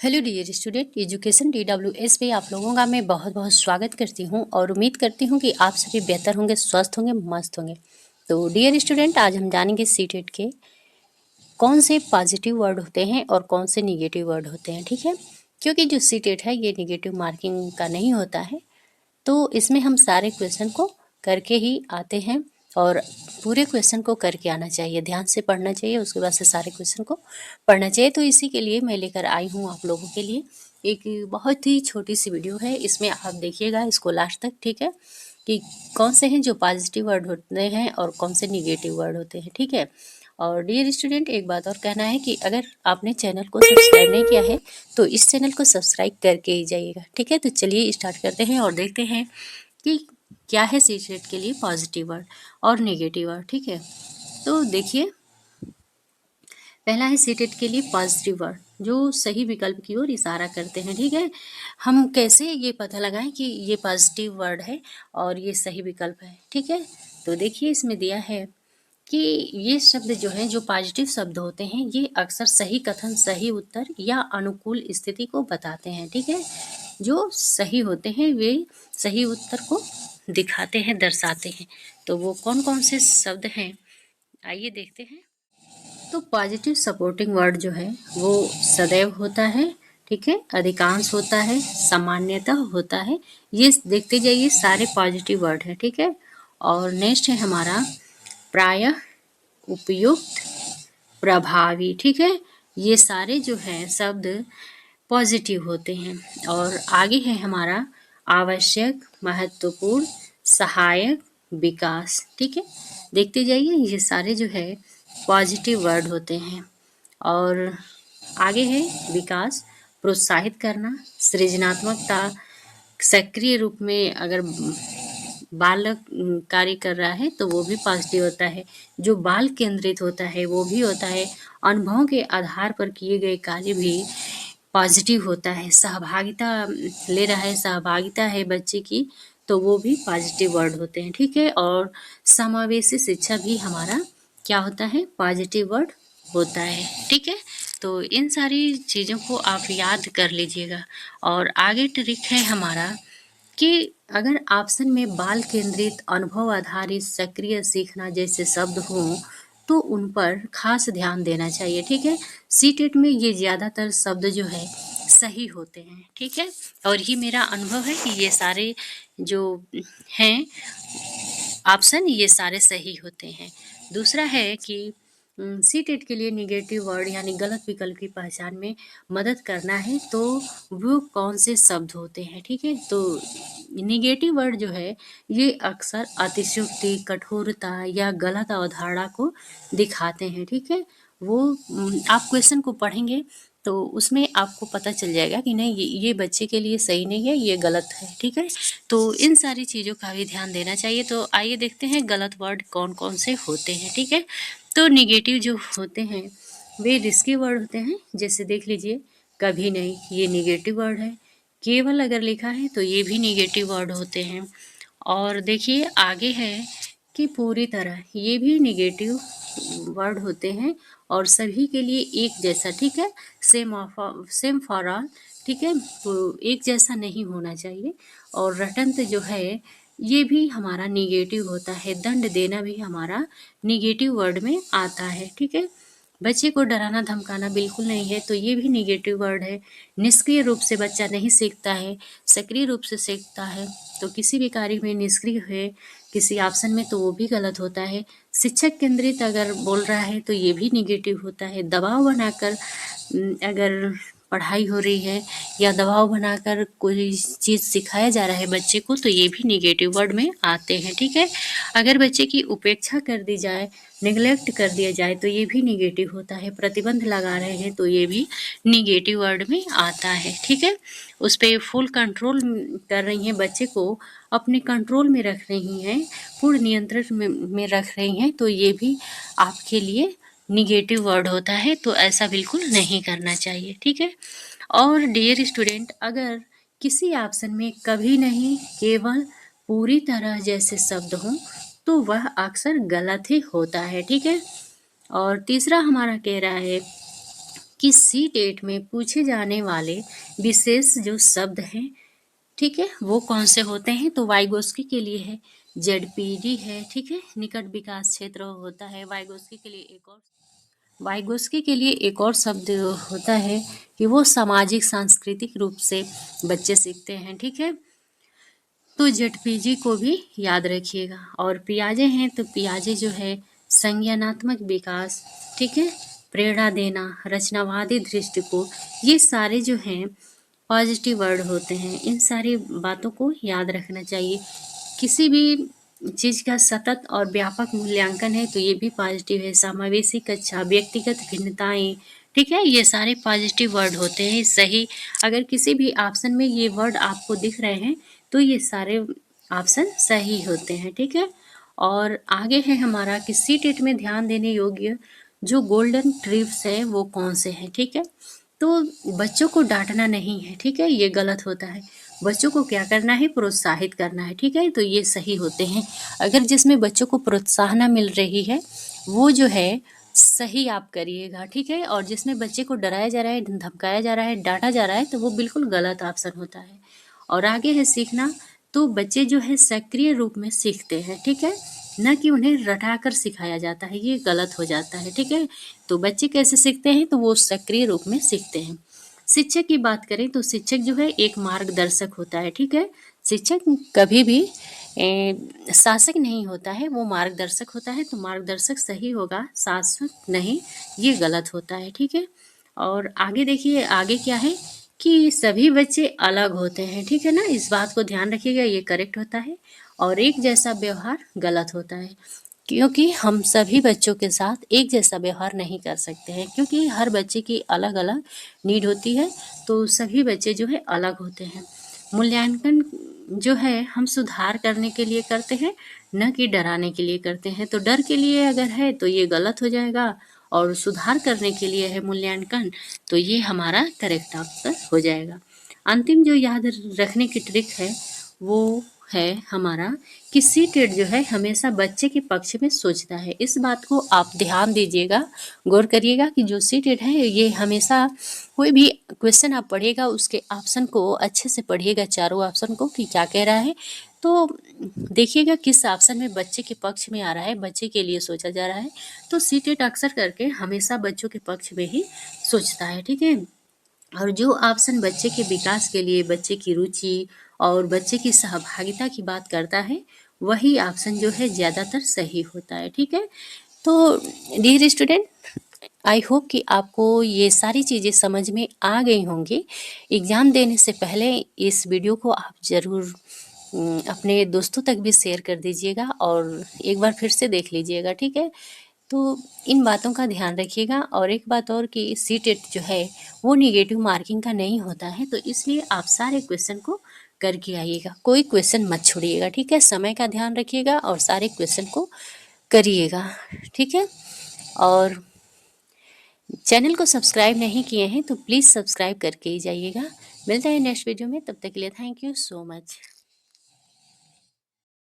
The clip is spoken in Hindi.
Hello dear student, education DWS पे आप लोगों का मैं बहुत बहुत स्वागत करती हूँ और उम्मीद करती हूँ कि आप सभी बेहतर होंगे, स्वस्थ होंगे, मस्त होंगे। तो डियर स्टूडेंट, आज हम जानेंगे सीटेट के कौन से पॉजिटिव वर्ड होते हैं और कौन से निगेटिव वर्ड होते हैं। ठीक है, क्योंकि जो सीटेट है ये निगेटिव मार्किंग का नहीं होता है, तो इसमें हम सारे क्वेश्चन को करके ही आते हैं और पूरे क्वेश्चन को करके आना चाहिए, ध्यान से पढ़ना चाहिए, उसके बाद से सारे क्वेश्चन को पढ़ना चाहिए। तो इसी के लिए मैं लेकर आई हूँ आप लोगों के लिए एक बहुत ही छोटी सी वीडियो है, इसमें आप देखिएगा इसको लास्ट तक। ठीक है, कि कौन से हैं जो पॉजिटिव वर्ड होते हैं और कौन से निगेटिव वर्ड होते हैं। ठीक है, और डियर स्टूडेंट, एक बात और कहना है कि अगर आपने चैनल को सब्सक्राइब नहीं किया है तो इस चैनल को सब्सक्राइब करके ही जाइएगा। ठीक है, तो चलिए स्टार्ट करते हैं और देखते हैं कि क्या है सीटेट के लिए पॉजिटिव वर्ड और नेगेटिव वर्ड। ठीक है, तो देखिए, पहला है सीटेट के लिए पॉजिटिव वर्ड जो सही विकल्प की ओर इशारा करते हैं। ठीक है, हम कैसे ये पता लगाएं कि ये पॉजिटिव वर्ड है और ये सही विकल्प है। ठीक है, तो देखिए इसमें दिया है कि ये शब्द जो है, जो पॉजिटिव शब्द होते हैं, ये अक्सर सही कथन, सही उत्तर या अनुकूल स्थिति को बताते हैं। ठीक है, जो सही होते हैं वे सही उत्तर को दिखाते हैं, दर्शाते हैं। तो वो कौन कौन से शब्द हैं, आइए देखते हैं। तो पॉजिटिव सपोर्टिंग वर्ड जो है वो सदैव होता है। ठीक है, अधिकांश होता है, सामान्यतः होता है। ये देखते जाइए, सारे पॉजिटिव वर्ड हैं। ठीक है, और नेक्स्ट है हमारा प्रायः, उपयुक्त, प्रभावी। ठीक है, ये सारे जो हैं शब्द पॉजिटिव होते हैं। और आगे है हमारा आवश्यक, महत्वपूर्ण, सहायक, विकास। ठीक है, देखते जाइए, ये सारे जो है पॉजिटिव वर्ड होते हैं। और आगे है विकास, प्रोत्साहित करना, सृजनात्मकता, सक्रिय रूप में अगर बालक कार्य कर रहा है तो वो भी पॉजिटिव होता है। जो बाल केंद्रित होता है वो भी होता है। अनुभवों के आधार पर किए गए कार्य भी पॉजिटिव होता है। सहभागिता ले रहा है, सहभागिता है बच्चे की, तो वो भी पॉजिटिव वर्ड होते हैं। ठीक है, और समावेशी शिक्षा भी हमारा क्या होता है, पॉजिटिव वर्ड होता है। ठीक है, तो इन सारी चीज़ों को आप याद कर लीजिएगा। और आगे ट्रिक है हमारा कि अगर ऑप्शन में बाल केंद्रित, अनुभव आधारित, सक्रिय सीखना जैसे शब्द हों तो उन पर खास ध्यान देना चाहिए। ठीक है, सीटेट में ये ज़्यादातर शब्द जो है सही होते हैं। ठीक है, और ये मेरा अनुभव है कि ये सारे जो हैं ऑप्शन, ये सारे सही होते हैं। दूसरा है कि सीटेट के लिए निगेटिव वर्ड यानी गलत विकल्प की पहचान में मदद करना है तो वो कौन से शब्द होते हैं। ठीक है, तो निगेटिव वर्ड जो है ये अक्सर अतिशयोक्ति, कठोरता या गलत अवधारणा को दिखाते हैं। ठीक है, वो आप क्वेश्चन को पढ़ेंगे तो उसमें आपको पता चल जाएगा कि नहीं, ये बच्चे के लिए सही नहीं है, ये गलत है। ठीक है, तो इन सारी चीज़ों का भी ध्यान देना चाहिए। तो आइए देखते हैं गलत वर्ड कौन कौन से होते हैं। ठीक है, तो निगेटिव जो होते हैं वे रिस्की वर्ड होते हैं। जैसे देख लीजिए, कभी नहीं, ये निगेटिव वर्ड है। केवल अगर लिखा है तो ये भी निगेटिव वर्ड होते हैं। और देखिए आगे है कि पूरी तरह, ये भी निगेटिव वर्ड होते हैं और सभी के लिए एक जैसा। ठीक है, सेम फॉर ऑल। ठीक है, तो एक जैसा नहीं होना चाहिए। और रटंत जो है ये भी हमारा निगेटिव होता है। दंड देना भी हमारा निगेटिव वर्ड में आता है। ठीक है, बच्चे को डराना धमकाना बिल्कुल नहीं है, तो ये भी निगेटिव वर्ड है। निष्क्रिय रूप से बच्चा नहीं सीखता है, सक्रिय रूप से सीखता है। तो किसी भी कार्य में निष्क्रिय है किसी ऑप्शन में तो वो भी गलत होता है। शिक्षक केंद्रित अगर बोल रहा है तो ये भी निगेटिव होता है। दबाव बनाकर अगर पढ़ाई हो रही है या दबाव बनाकर कोई चीज़ सिखाया जा रहा है बच्चे को, तो ये भी निगेटिव वर्ड में आते हैं। ठीक है, अगर बच्चे की उपेक्षा कर दी जाए, निगलेक्ट कर दिया जाए, तो ये भी निगेटिव होता है। प्रतिबंध लगा रहे हैं तो ये भी निगेटिव वर्ड में आता है। ठीक है, उस पर फुल कंट्रोल कर रही हैं, बच्चे को अपने कंट्रोल में रख रही हैं, पूर्ण नियंत्रण में रख रही हैं, तो ये भी आपके लिए निगेटिव वर्ड होता है। तो ऐसा बिल्कुल नहीं करना चाहिए। ठीक है, और डियर स्टूडेंट, अगर किसी ऑप्शन में कभी नहीं, केवल, पूरी तरह जैसे शब्द हों तो वह अक्सर गलत ही होता है। ठीक है, और तीसरा हमारा कह रहा है कि सीटेट में पूछे जाने वाले विशेष जो शब्द हैं, ठीक है, वो कौन से होते हैं। तो वाइगोस्की के लिए है जेडपीडी है, ठीक है, निकट विकास क्षेत्र होता है। वाइगोस्की के लिए एक और शब्द होता है कि वो सामाजिक सांस्कृतिक रूप से बच्चे सीखते हैं, ठीक है। तो जेडपीजी को भी याद रखिएगा। और पियाजे हैं तो पियाजे जो है संज्ञानात्मक विकास, ठीक है, प्रेरणा देना, रचनावादी दृष्टिकोण, ये सारे जो हैं पॉजिटिव वर्ड होते हैं। इन सारी बातों को याद रखना चाहिए। किसी भी चीज़ का सतत और व्यापक मूल्यांकन है तो ये भी पॉजिटिव है। समावेशी कक्षा, व्यक्तिगत भिन्नताएं, ठीक है, ये सारे पॉजिटिव वर्ड होते हैं। सही, अगर किसी भी ऑप्शन में ये वर्ड आपको दिख रहे हैं तो ये सारे ऑप्शन सही होते हैं, ठीक है। और आगे है हमारा कि सीटेट में ध्यान देने योग्य जो गोल्डन ट्रिप्स है वो कौन से हैं, ठीक है। तो बच्चों को डांटना नहीं है, ठीक है, ये गलत होता है। बच्चों को क्या करना है, प्रोत्साहित करना है, ठीक है, तो ये सही होते हैं। अगर जिसमें बच्चों को प्रोत्साहन मिल रही है वो जो है सही आप करिएगा, ठीक है। और जिसमें बच्चे को डराया जा रहा है, धमकाया जा रहा है, डांटा जा रहा है, तो वो बिल्कुल गलत ऑप्शन होता है। और आगे है सीखना, तो बच्चे जो है सक्रिय रूप में सीखते हैं, ठीक है, न कि उन्हें रटाकर सिखाया जाता है, ये गलत हो जाता है, ठीक है। तो बच्चे कैसे सीखते हैं, तो वो सक्रिय रूप में सीखते हैं। शिक्षक की बात करें तो शिक्षक जो है एक मार्गदर्शक होता है, ठीक है। शिक्षक कभी भी शासक नहीं होता है, वो मार्गदर्शक होता है। तो मार्गदर्शक सही होगा, शासक नहीं, ये गलत होता है, ठीक है। और आगे देखिए, आगे क्या है कि सभी बच्चे अलग होते हैं, ठीक है ना, इस बात को ध्यान रखिएगा, ये करेक्ट होता है। और एक जैसा व्यवहार गलत होता है, क्योंकि हम सभी बच्चों के साथ एक जैसा व्यवहार नहीं कर सकते हैं, क्योंकि हर बच्चे की अलग अलग नीड होती है। तो सभी बच्चे जो है अलग होते हैं। मूल्यांकन जो है हम सुधार करने के लिए करते हैं, न कि डराने के लिए करते हैं। तो डर के लिए अगर है तो ये गलत हो जाएगा, और सुधार करने के लिए है मूल्यांकन तो ये हमारा करेक्ट आंसर हो जाएगा। अंतिम जो याद रखने की ट्रिक है वो है हमारा कि सीटेट जो है हमेशा बच्चे के पक्ष में सोचता है। इस बात को आप ध्यान दीजिएगा, गौर करिएगा कि जो सीटेट है ये हमेशा कोई भी क्वेश्चन आप पढ़िएगा उसके ऑप्शन को अच्छे से पढ़िएगा, चारों ऑप्शन को, कि क्या कह रहा है। तो देखिएगा किस ऑप्शन में बच्चे के पक्ष में आ रहा है, बच्चे के लिए सोचा जा रहा है। तो सीटेट अक्सर करके हमेशा बच्चों के पक्ष में ही सोचता है, ठीक है। और जो ऑप्शन बच्चे के विकास के लिए, बच्चे की रुचि और बच्चे की सहभागिता की बात करता है, वही ऑप्शन जो है ज़्यादातर सही होता है, ठीक है। तो डियर स्टूडेंट, आई होप कि आपको ये सारी चीज़ें समझ में आ गई होंगी। एग्ज़ाम देने से पहले इस वीडियो को आप ज़रूर अपने दोस्तों तक भी शेयर कर दीजिएगा और एक बार फिर से देख लीजिएगा, ठीक है। तो इन बातों का ध्यान रखिएगा। और एक बात और कि सीटेट जो है वो निगेटिव मार्किंग का नहीं होता है, तो इसलिए आप सारे क्वेश्चन को करके आइएगा, कोई क्वेश्चन मत छोड़िएगा, ठीक है। समय का ध्यान रखिएगा और सारे क्वेश्चन को करिएगा, ठीक है। और चैनल को सब्सक्राइब नहीं किए हैं तो प्लीज़ सब्सक्राइब करके ही जाइएगा। मिलता है नेक्स्ट वीडियो में, तब तक के लिए थैंक यू सो मच।